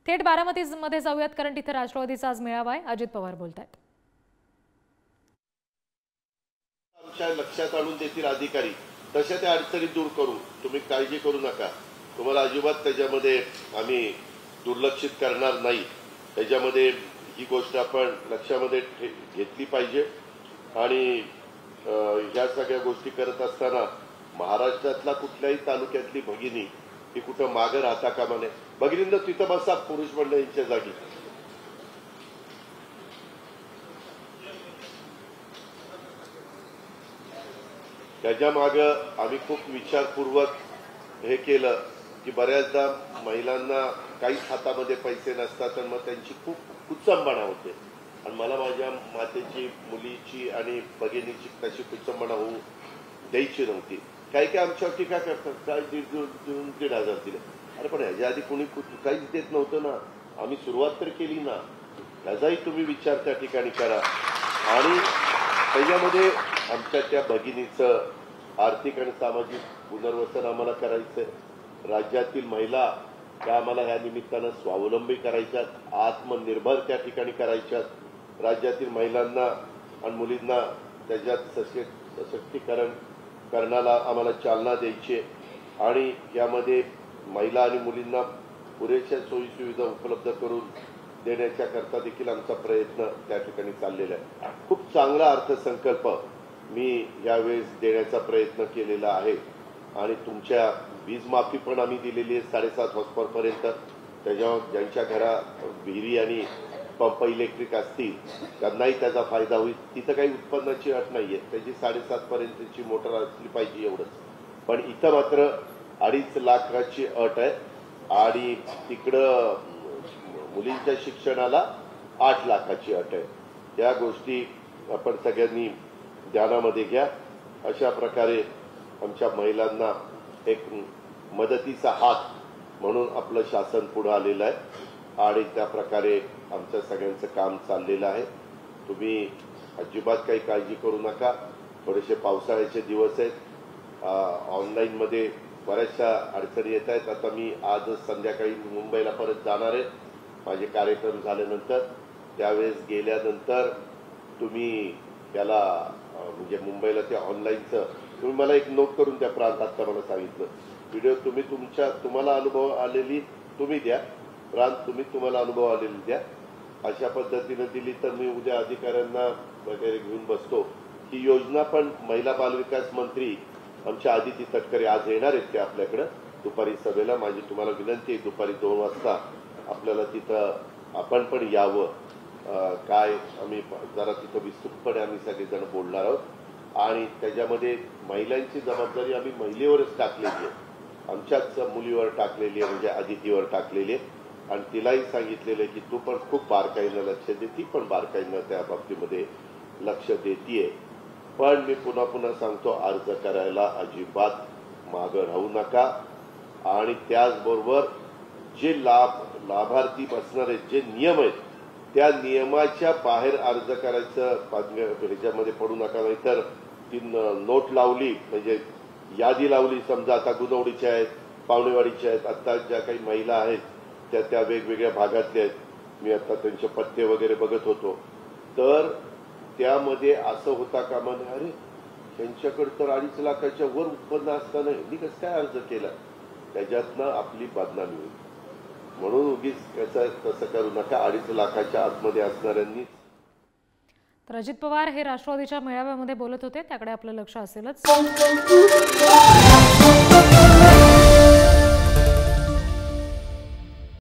थेट बारामतीमध्ये जाऊयात, कारण तिथे राष्ट्रवादीचा आज मेळावा आहे. अजित पवार बोलतायत. आमच्या लक्षात आणून देतील अधिकारी, तशा त्या अडचणी दूर करू. तुम्ही काळजी करू नका. तुम्हाला अजिबात त्याच्यामध्ये आम्ही दुर्लक्षित करणार नाही. त्याच्यामध्ये ही गोष्ट आपण लक्षामध्ये घेतली पाहिजे. आणि ह्या सगळ्या गोष्टी करत असताना महाराष्ट्रातला कुठल्याही तालुक्यातली भगिनी ही कुठं मागं राहता कामा नये. भगिनींना तिथं बसा पुरुष मंडळींच्या जागी. त्याच्या मागं आम्ही खूप विचारपूर्वक हे केलं की बऱ्याचदा महिलांना काहीच हातामध्ये पैसे नसतात आणि मग त्यांची खूप कुचंबणा होते. आणि मला माझ्या मातेची, मुलीची आणि भगिनीची तशी कुचंबणा होऊ द्यायची नव्हती. काही आमच्यावर टीका करतात, काय 1,500 दिले. अरे पण ह्याच्या आधी कोणी काहीच देत नव्हतं ना. आम्ही सुरुवात तर केली ना. ह्याचाही तुम्ही विचार त्या ठिकाणी करा. आणि त्याच्यामध्ये आमच्या त्या भगिनीचं आर्थिक आणि सामाजिक पुनर्वसन आम्हाला करायचंय. राज्यातील महिला त्या आम्हाला ह्या निमित्तानं स्वावलंबी करायच्यात, आत्मनिर्भर त्या ठिकाणी करायच्यात. राज्यातील महिलांना आणि मुलींना त्याच्यात सशक्तीकरण करण्याला आम्हाला चालना द्यायची. आणि यामध्ये महिला आणि मुलींना पुरेशा सोयीसुविधा उपलब्ध करून देण्याच्या करता देखील आमचा प्रयत्न त्या ठिकाणी चाललेला आहे. खूप चांगला अर्थसंकल्प मी यावेळेस देण्याचा प्रयत्न केलेला आहे. आणि तुमच्या वीज माफी पण आम्ही दिलेली आहे 7.5 हॉर्सपावरपर्यंत. त्याच्यावर ज्यांच्या घरात विहिरी आणि पंप इलेक्ट्रिक असतील त्यांनाही त्याचा फायदा होईल. तिथं काही उत्पन्नाची अट नाहीये. त्याची 7.5 पर्यंतची मोटर असली पाहिजे एवढंच. पण इथं मात्र 2.5 लाखाची अट आहे. आणि तिकडं मुलींच्या शिक्षणाला 8 लाखाची अट आहे. या गोष्टी आपण सगळ्यांनी ध्यानामध्ये घ्या. अशा प्रकारे आमच्या महिलांना एक मदतीचा हात म्हणून आपलं शासन पुढे आलेलं आहे. आणि त्या प्रकारे आमच्या सगळ्यांचं काम चाललेलं आहे. तुम्ही अजिबात काही काळजी करू नका. थोडेसे पावसाळ्याचे दिवस आहेत. ऑनलाईनमध्ये बऱ्याचशा अडचणी येत आहेत. आता मी आजच संध्याकाळी मुंबईला परत जाणार आहे माझे कार्यक्रम झाल्यानंतर. त्यावेळेस गेल्यानंतर तुम्ही त्याला म्हणजे मुंबईला त्या ऑनलाईनचं तुम्ही मला एक नोट करून द्या. प्रांत आत्ता मला सांगितलं व्हिडिओ तुम्ही तुम्हाला अनुभव आलेली तुम्ही द्या. प्रांत तुम्हाला अनुभव आलेली द्या. अशा पद्धतीने दिली तर मी उद्या अधिकाऱ्यांना वगैरे घेऊन बसतो. ही योजना पण महिला बालविकास मंत्री आमच्या आदिती तटकरे आज येणार आहेत ते आपल्याकडं दुपारी सभेला. माझी तुम्हाला विनंती आहे दुपारी 2 वाजता आपल्याला तिथं आपण पण यावं. काय आम्ही जरा तिथं विस्तृतपणे आम्ही सगळेजण बोलणार आहोत. आणि त्याच्यामध्ये महिलांची जबाबदारी आम्ही महिलेवरच टाकलेली आहे. आमच्याच मुलीवर टाकलेली आहे, म्हणजे आदितीवर टाकलेली आहे. आणि तिलाही सांगितलेलं आहे की तू पण खूप बारकाईनं लक्ष दे. ती पण बारकाईनं त्या बाबतीमध्ये लक्ष देतीये. पण मी पुन्हा सांगतो, अर्ज करायला अजिबात मागं राहू नका. आणि त्याचबरोबर जे लाभार्थी बसणार आहेत, जे नियम आहेत त्या नियमाच्या बाहेर अर्ज करायचं ह्याच्यामध्ये पडू नका. नाहीतर ती नोट लावली म्हणजे यादी लावली, समजा आता गुणवडीच्या आहेत, पावणेवाडीच्या आहेत, आता ज्या काही महिला आहेत त्या वेगवेगळ्या भागातल्या आहेत. मी आता त्यांचे पत्ते वगैरे बघत होतो. तर त्यामध्ये असं होता कामा नये, अरे त्यांच्याकडे तर 2.5 लाखाच्या वर उत्पन्न असताना यांनी कसं काय अर्ज केला. त्याच्यातनं आपली बदनामी होईल. म्हणून उगीच तसं करू नका. 2.5 लाखाच्या आतमध्ये असणाऱ्यांनी. तर अजित पवार हे राष्ट्रवादीच्या मेळाव्यामध्ये बोलत होते, त्याकडे आपलं लक्ष असेलच.